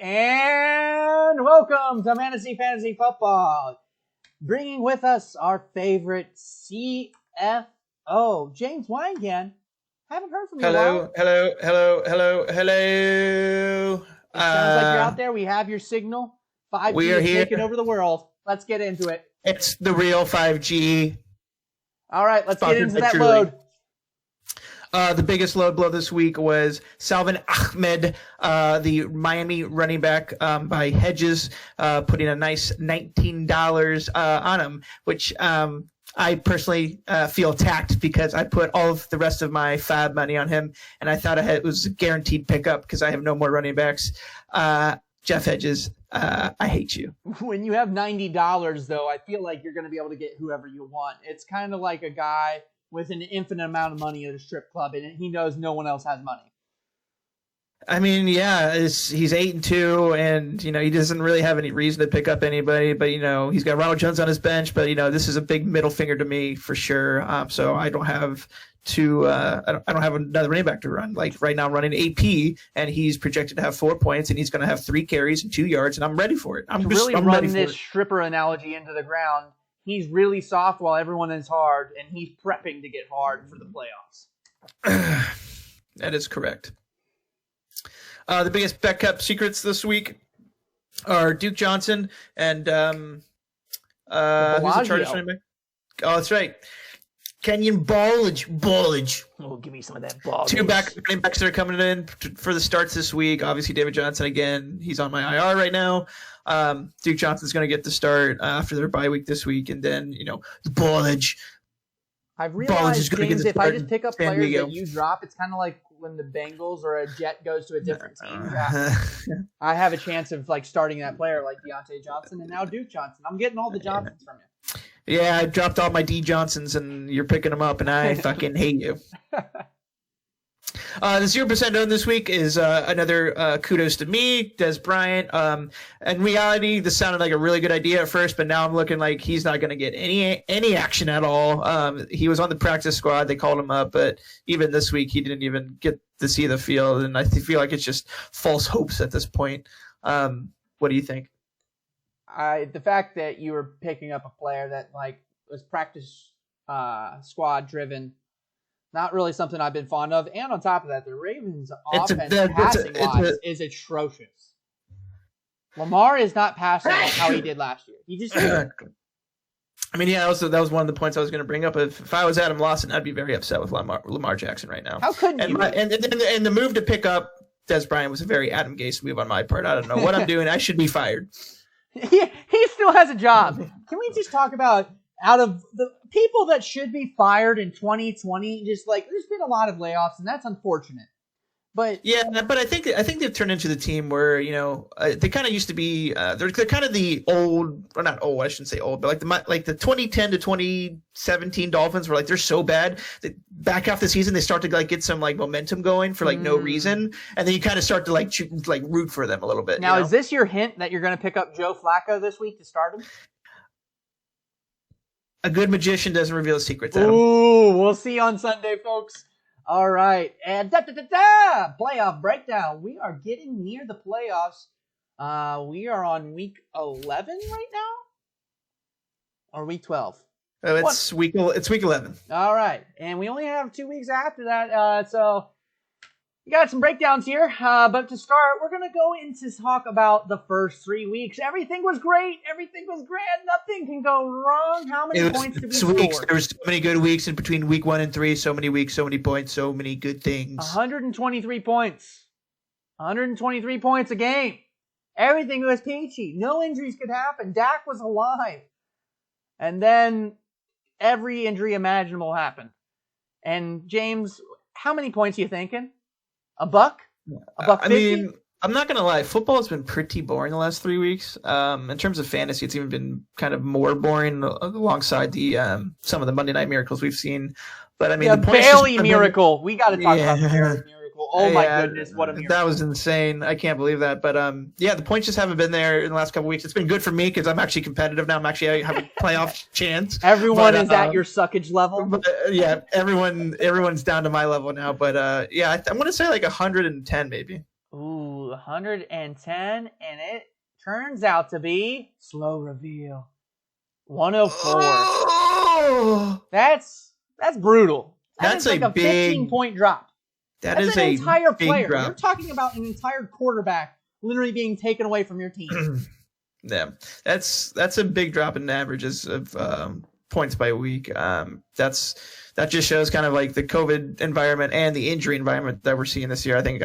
And welcome to Fantasy Football. Bringing with us our favorite CFO, James Weingan. Haven't heard from you. Hello. It sounds like you're out there. We have your signal. 5G we are is here. taking over the world. Let's get into it. It's the real 5G. All right, let's get into that load. The biggest load blow this week was Salvin Ahmed, the Miami running back by Hedges, putting a nice $19 on him, which I personally feel attacked because I put all of the rest of my fab money on him, and I thought it was a guaranteed pickup because I have no more running backs. Jeff Hedges, I hate you. When you have $90, though, I feel like you're going to be able to get whoever you want. It's kind of like a guy with an infinite amount of money at a strip club, and he knows no one else has money. I mean, yeah, he's 8-2, and he doesn't really have any reason to pick up anybody. But he's got Ronald Jones on his bench. But this is a big middle finger to me for sure. So I don't have I don't have another running back to run. Like right now, I'm running AP, and he's projected to have 4 points, and he's going to have 3 carries and 2 yards, and I'm ready for it. I'm run this stripper analogy into the ground. He's really soft while everyone is hard, and he's prepping to get hard for the playoffs. That is correct. The biggest backup secrets this week are Duke Johnson and who's the Chargers running back? Oh, that's right. Kenyon Ballage. Oh, give me some of that ball. 2 running backs that are coming in for the starts this week. Obviously, David Johnson again. He's on my IR right now. Duke Johnson's going to get the start after their bye week this week, and then the Ballage. I've realized, James, if I just pick up players that you drop, it's kind of like when the Bengals or a Jet goes to a different team. I have a chance of starting that player like Deontay Johnson and now Duke Johnson. I'm getting all the Johnsons from you. Yeah, I dropped all my D Johnsons, and you're picking them up, and I fucking hate you. The 0% owned this week is another kudos to me, Des Bryant. In reality, this sounded like a really good idea at first, but now I'm looking like he's not going to get any action at all. He was on the practice squad. They called him up, but even this week, he didn't even get to see the field, and I feel like it's just false hopes at this point. What do you think? The fact that you were picking up a player that was practice squad driven, not really something I've been fond of. And on top of that, the Ravens' offense passing-wise is atrocious. Lamar is not passing like how he did last year. He just I mean, yeah, that was one of the points I was going to bring up. If I was Adam Lawson, I'd be very upset with Lamar Jackson right now. How could you? And the move to pick up Des Bryant was a very Adam Gase move on my part. I don't know what I'm doing. I should be fired. He still has a job. Can we just talk about out of the people that should be fired in 2020? Just there's been a lot of layoffs, and that's unfortunate. But I think they've turned into the team where they kind of used to be. They're kind of the old, or not old. I shouldn't say old, but like the 2010 to 2017 Dolphins were they're so bad that back half the season they start to get some momentum going for no reason, and then you kind of start to root for them a little bit. Now, is this your hint that you're going to pick up Joe Flacco this week to start him? A good magician doesn't reveal secrets. Adam. Ooh, we'll see on Sunday, folks. All right, and playoff breakdown. We are getting near the playoffs. We are on week 11 right now, or week 12. Oh, it's week 11. All right, and we only have 2 weeks after that. So we got some breakdowns here. But to start, we're gonna go into talk about the first 3 weeks. Everything was great. Everything was grand. Nothing can go wrong. How many points did we score? There were so many good weeks in between week 1 and 3. So many weeks, so many points, so many good things. 123 points. 123 points a game. Everything was peachy. No injuries could happen. Dak was alive. And then every injury imaginable happened. And James, how many points are you thinking? A buck? A buck 50? I mean, I'm not going to lie. Football has been pretty boring the last 3 weeks. In terms of fantasy, it's even been kind of more boring alongside the some of the Monday Night Miracles we've seen. But I mean, the Bailey miracle. We got to talk about the Bailey miracle. Oh my goodness, what a miracle! That was insane. I can't believe that. But the points just haven't been there in the last couple of weeks. It's been good for me because I'm actually competitive now. I have a playoff chance. Everyone is at your suckage level. But, everyone's down to my level now. But I'm going to say 110 maybe. Ooh, Ooh, 110, and it turns out to be slow reveal. 104. Oh! That's brutal. That's like a big 15-point drop. That's an a entire big player. drop. You're talking about an entire quarterback literally being taken away from your team. Yeah, that's a big drop in averages of points by week. That just shows kind of like the COVID environment and the injury environment that we're seeing this year. I think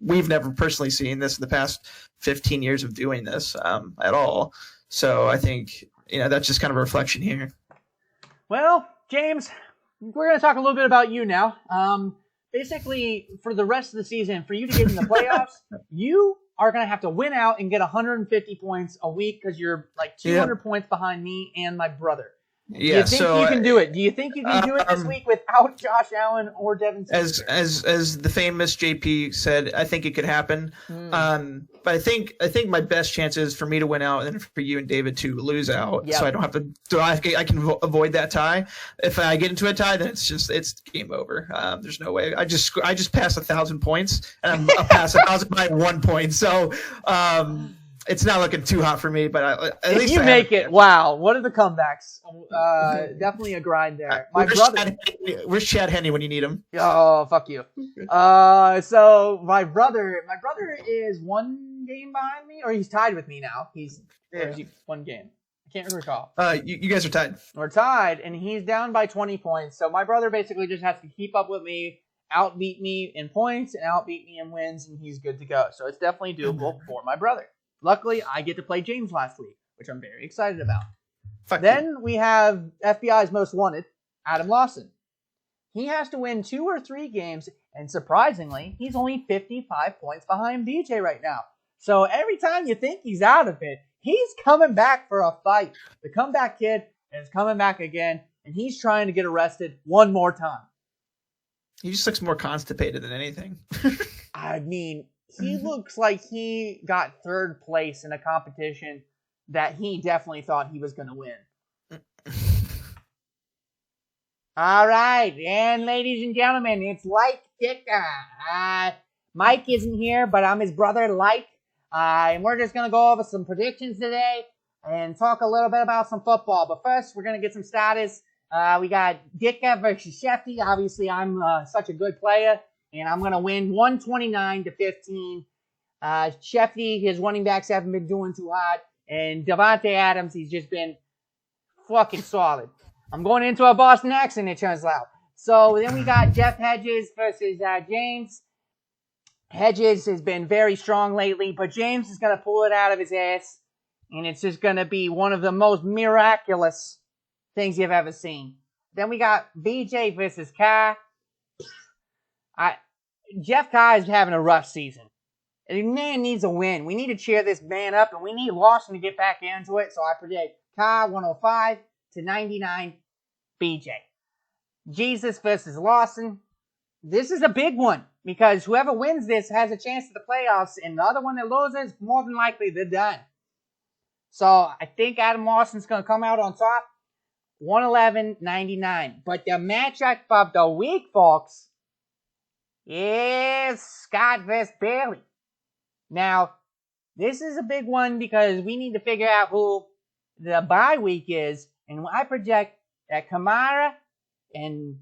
we've never personally seen this in the past 15 years of doing this at all. So I think that's just kind of a reflection here. Well, James, we're going to talk a little bit about you now. Basically, for the rest of the season, for you to get in the playoffs, you are going to have to win out and get 150 points a week because you're like 200 points behind me and my brother. Yeah, do you think you can do it? Do you think you can do it this week without Josh Allen or Devin Singletary? As the famous JP said, I think it could happen. But I think my best chance is for me to win out and for you and David to lose out. Yep. So I don't have to. So I can avoid that tie. If I get into a tie, then it's game over. There's no way. I just passed 1,000 points and I'm past 1,000 by 1 point. So it's not looking too hot for me, but at least you make it. Wow, what are the comebacks? Definitely a grind there. Where's Chad Henne when you need him? Oh, fuck you. So my brother is 1 game behind me, or he's tied with me now. He's 1 game. I can't recall. You guys are tied. We're tied, and he's down by 20 points. So my brother basically just has to keep up with me, outbeat me in points, and outbeat me in wins, and he's good to go. So it's definitely doable for my brother. Luckily, I get to play James last week, which I'm very excited about. Then we have FBI's Most Wanted, Adam Lawson. He has to win 2 or 3 games, and surprisingly, he's only 55 points behind BJ right now. So every time you think he's out of it, he's coming back for a fight. The comeback kid is coming back again, and he's trying to get arrested one more time. He just looks more constipated than anything. I mean, he looks like he got 3rd place in a competition that he definitely thought he was going to win. All right, and ladies and gentlemen, it's Like Dicker. Mike isn't here, but I'm his brother, Like. And we're just going to go over some predictions today and talk a little bit about some football. But first, we're going to get some status. We got Dicker versus Shefty. Obviously, I'm such a good player. And I'm going to win 129-15. Shefty, his running backs haven't been doing too hot. And Davante Adams, he's just been fucking solid. I'm going into a Boston accent, it turns out. So then we got Jeff Hedges versus James. Hedges has been very strong lately, but James is going to pull it out of his ass. And it's just going to be one of the most miraculous things you've ever seen. Then we got BJ versus Kai. Jeff Kai is having a rough season. The man needs a win. We need to cheer this man up, and we need Lawson to get back into it. So I predict Kai 105-99 BJ. Jesus versus Lawson. This is a big one because whoever wins this has a chance at the playoffs, and the other one that loses, more than likely, they're done. So I think Adam Lawson's going to come out on top, 111-99. But the matchup of the week, folks, is Scott versus Bailey. Now, this is a big one because we need to figure out who the bye week is. And I project that Kamara and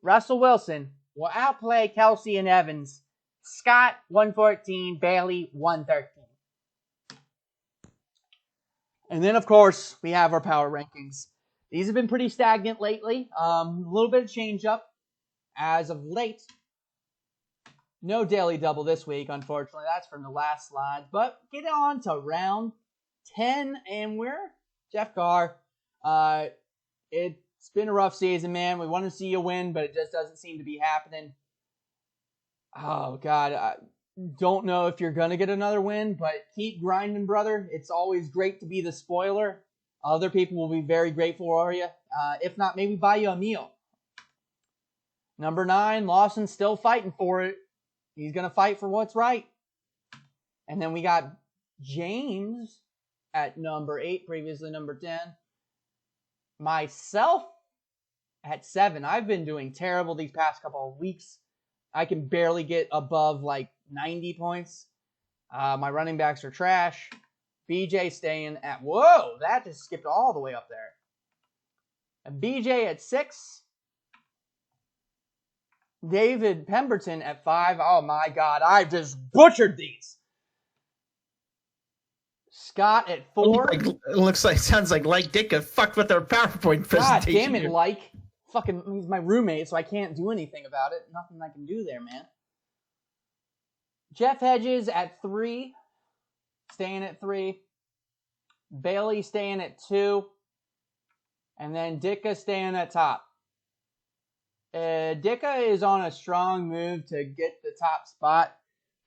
Russell Wilson will outplay Kelsey and Evans. Scott, 114. Bailey, 113. And then, of course, we have our power rankings. These have been pretty stagnant lately. A little bit of change up as of late. No daily double this week, unfortunately. That's from the last slide. But get on to round 10, and we're Jeff Carr. It's been a rough season, man. We want to see you win, but it just doesn't seem to be happening. Oh, God. I don't know if you're going to get another win, but keep grinding, brother. It's always great to be the spoiler. Other people will be very grateful for you. If not, maybe buy you a meal. Number 9, Lawson's still fighting for it. He's going to fight for what's right. And then we got James at number 8, previously number 10. Myself at 7. I've been doing terrible these past couple of weeks. I can barely get above like 90 points. My running backs are trash. BJ staying at, whoa, that just skipped all the way up there. And BJ at 6. David Pemberton at 5. Oh my God, I just butchered these. Scott at 4. Sounds like Dicka fucked with our PowerPoint presentation. God damn it, Like. Fucking, he's my roommate, so I can't do anything about it. Nothing I can do there, man. Jeff Hedges at 3. Staying at 3. Bailey staying at 2. And then Dicka staying at top. Dicka is on a strong move to get the top spot.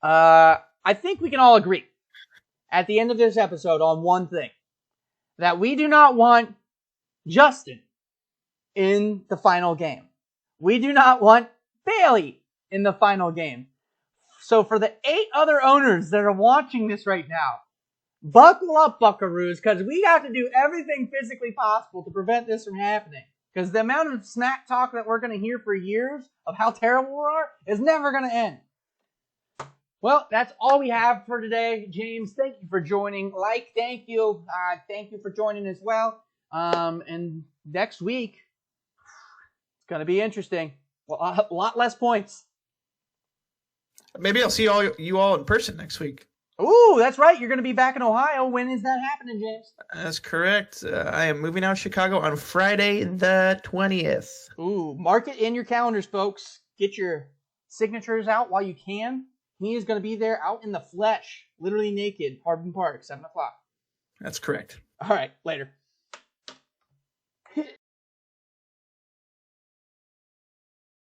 I think we can all agree at the end of this episode on one thing. That we do not want Justin in the final game. We do not want Bailey in the final game. So for the 8 other owners that are watching this right now, buckle up, buckaroos, because we have to do everything physically possible to prevent this from happening. Because the amount of smack talk that we're going to hear for years of how terrible we are is never going to end. Well, that's all we have for today. James, thank you for joining. Like, thank you. Thank you for joining as well. And next week, it's going to be interesting. Well, a lot less points. Maybe I'll see you all in person next week. Ooh, that's right. You're going to be back in Ohio. When is that happening, James? That's correct. I am moving out of Chicago on Friday the 20th. Ooh, mark it in your calendars, folks. Get your signatures out while you can. He is going to be there out in the flesh, literally naked, Harbin Park, 7 o'clock. That's correct. All right, later.